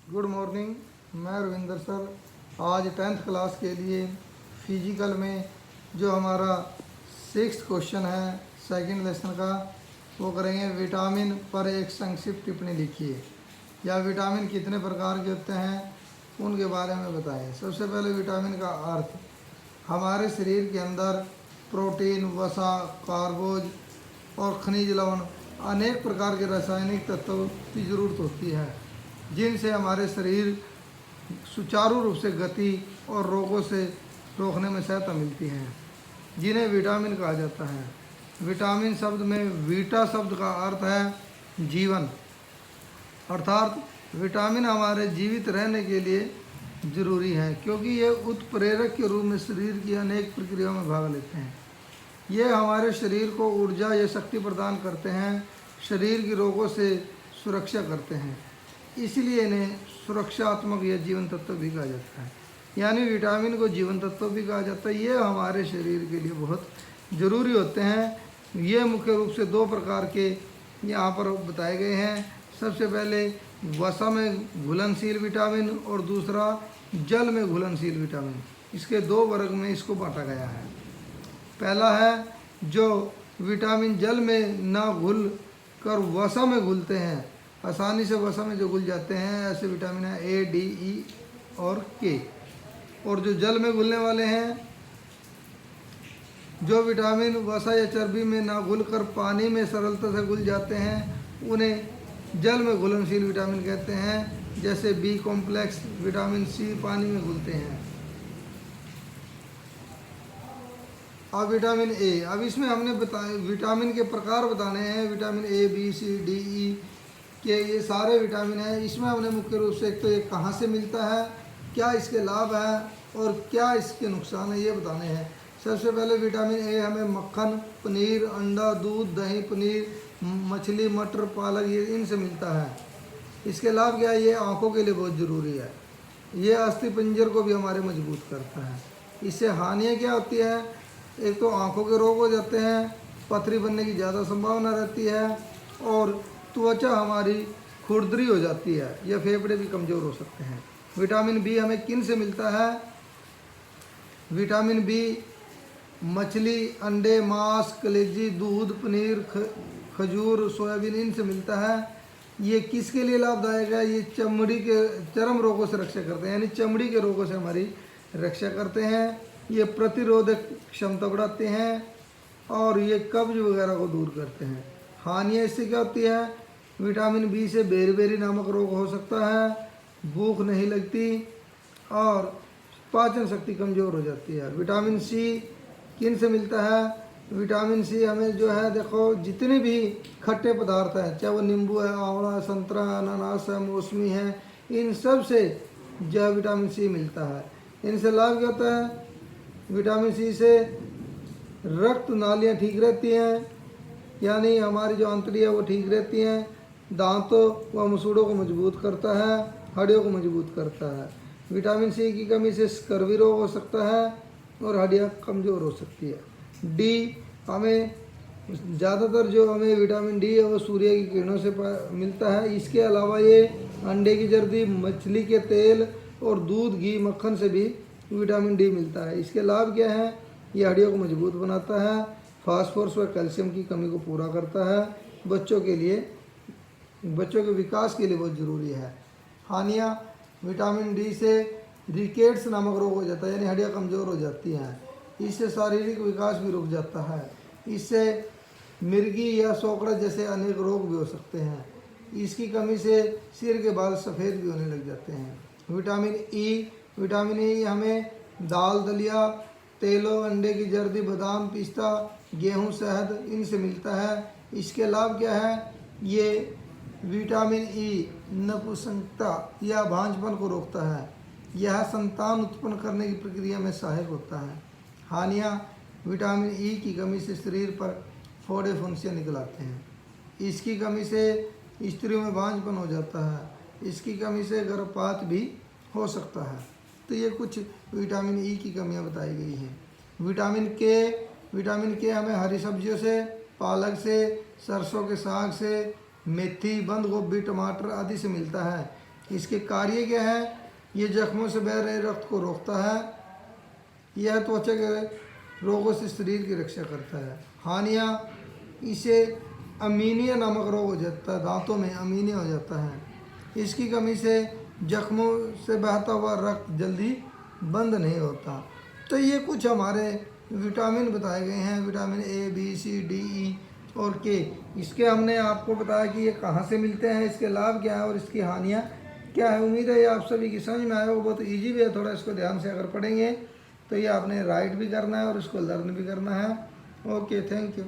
Good morning. मैं Ravinder sir आज 10th class के लिए फिजिकल में जो हमारा 6th क्वेश्चन है सेकंड लेसन का वो करेंगे। विटामिन पर एक संक्षिप्त टिप्पणी लिखिए या विटामिन कितने प्रकार के होते हैं उनके बारे में बताएं। सबसे पहले विटामिन का अर्थ। हमारे शरीर के अंदर प्रोटीन, वसा, कार्बोज और खनिज लवण अनेक प्रकार के रासायनिक तत्वों की ज़रूरत होती है जिनसे हमारे शरीर सुचारू रूप से गति और रोगों से रोकने में सहायता मिलती है, जिन्हें विटामिन कहा जाता है। विटामिन शब्द में वीटा शब्द का अर्थ है जीवन, अर्थात विटामिन हमारे जीवित रहने के लिए जरूरी है क्योंकि ये उत्प्रेरक के रूप में शरीर की अनेक प्रक्रियाओं में भाग लेते हैं। ये हमारे शरीर को ऊर्जा या शक्ति प्रदान करते हैं, शरीर की रोगों से सुरक्षा करते हैं, इसलिए इन्हें सुरक्षात्मक या जीवन तत्व भी कहा जाता है। यानी विटामिन को जीवन तत्व भी कहा जाता है। ये हमारे शरीर के लिए बहुत ज़रूरी होते हैं। ये मुख्य रूप से दो प्रकार के यहाँ पर बताए गए हैं। सबसे पहले वसा में घुलनशील विटामिन और दूसरा जल में घुलनशील विटामिन। इसके दो वर्ग में इसको बांटा गया है। पहला है जो विटामिन जल में ना घुल कर वसा में घुलते हैं, आसानी से वसा में जो घुल जाते हैं, ऐसे विटामिन है ए, डी, ई और के। और जो जल में घुलने वाले हैं, जो विटामिन वसा या चर्बी में ना घुल कर पानी में सरलता से घुल जाते हैं, उन्हें जल में घुलनशील विटामिन कहते हैं। जैसे बी कॉम्प्लेक्स, विटामिन सी पानी में घुलते हैं। अब विटामिन ए, अब इसमें हमने बताया विटामिन के प्रकार बताने हैं। Vitamin A, B, C, D, E के ये सारे विटामिन हैं। इसमें हमने मुख्य रूप से एक तो ये कहाँ से मिलता है, क्या इसके लाभ हैं और क्या इसके नुकसान है, ये बताने हैं। सबसे पहले विटामिन ए हमें मक्खन, पनीर, अंडा, दूध, दही, पनीर, मछली, मटर, पालक ये इनसे मिलता है। इसके लाभ क्या है, ये आँखों के लिए बहुत ज़रूरी है। ये अस्थि पंजर को भी हमारे मजबूत करता है। इससे हानियाँ क्या होती है, एक तो आँखों के रोग हो जाते हैं, पथरी बनने की ज़्यादा संभावना रहती है और त्वचा हमारी खुरदरी हो जाती है या फेफड़े भी कमज़ोर हो सकते हैं। विटामिन बी हमें किन से मिलता है, विटामिन बी मछली, अंडे, मांस, कलेजी, दूध, पनीर, खजूर, सोयाबीन इनसे मिलता है। ये किसके लिए लाभदायक है, ये चमड़ी के चर्म रोगों से रक्षा करते हैं, यानी चमड़ी के रोगों से हमारी रक्षा करते हैं। ये प्रतिरोधक क्षमता बढ़ाते हैं और ये कब्ज वगैरह को दूर करते हैं। हानियाँ इससे क्या होती है, विटामिन बी से बेरी नामक रोग हो सकता है, भूख नहीं लगती और पाचन शक्ति कमज़ोर हो जाती है। विटामिन सी किन से मिलता है, विटामिन सी हमें जो है देखो जितने भी खट्टे पदार्थ हैं, चाहे वो नींबू है, आंवला है, संतरा, अनानास है, मौसमी है, इन सब से जो विटामिन सी मिलता है। इनसे लाभ क्या होता है, विटामिन सी से रक्त नालियाँ ठीक रहती हैं, यानी हमारी जो आंतड़ी है वो ठीक रहती हैं। दांतों व मसूड़ों को मजबूत करता है, हड्डियों को मजबूत करता है। विटामिन सी की कमी से स्कर्वी रोग हो सकता है और हड्डियाँ कमज़ोर हो सकती है। डी हमें ज़्यादातर जो हमें विटामिन डी है वो सूर्य की किरणों से मिलता है। इसके अलावा ये अंडे की जर्दी, मछली के तेल और दूध, घी, मक्खन से भी विटामिन डी मिलता है। इसके लाभ क्या हैं, ये हड्डियों को मजबूत बनाता है, फास्फोरस व कैल्शियम की कमी को पूरा करता है, बच्चों के विकास के लिए बहुत ज़रूरी है। हानियाँ, विटामिन डी से रिकेट्स नामक रोग हो जाता है, यानी हड्डियाँ कमज़ोर हो जाती हैं। इससे शारीरिक विकास भी रुक जाता है। इससे मिर्गी या सोकड़ा जैसे अनेक रोग भी हो सकते हैं। इसकी कमी से सिर के बाल सफ़ेद भी होने लग जाते हैं। विटामिन ई हमें दाल, दलिया, तेलों, अंडे की जर्दी, बादाम, पिस्ता, गेहूं, शहद इनसे मिलता है। इसके लाभ क्या है, ये विटामिन ई नपुंसकता या भांजपन को रोकता है। यह संतान उत्पन्न करने की प्रक्रिया में सहायक होता है। हानियाँ, विटामिन ई की कमी से शरीर पर फोड़े फुंसियाँ निकल आते हैं। इसकी कमी से स्त्रियों में भांजपन हो जाता है। इसकी कमी से गर्भपात भी हो सकता है। तो ये कुछ विटामिन ई की कमियां बताई गई हैं। विटामिन के हमें हरी सब्जियों से, पालक से, सरसों के साग से, मेथी, बंद गोभी, टमाटर आदि से मिलता है। इसके कार्य क्या है? ये जख्मों से बह रहे रक्त को रोकता है, यह त्वचा के रोगों से शरीर की रक्षा करता है। हानियाँ, इसे अमीनिया नामक रोग हो जाता है, दांतों में अमीनिया हो जाता है। इसकी कमी से जख्मों से बहता हुआ रक्त जल्दी बंद नहीं होता। तो ये कुछ हमारे विटामिन बताए गए हैं, vitamin A, B, C, D, E और के। इसके हमने आपको बताया कि ये कहाँ से मिलते हैं, इसके लाभ क्या है और इसकी हानियाँ क्या है। उम्मीद है ये आप सभी की समझ में आया होगा। बहुत ईजी भी है, थोड़ा इसको ध्यान से अगर पढ़ेंगे तो ये आपने राइट भी करना है और इसको लर्न भी करना है। Okay, thank you.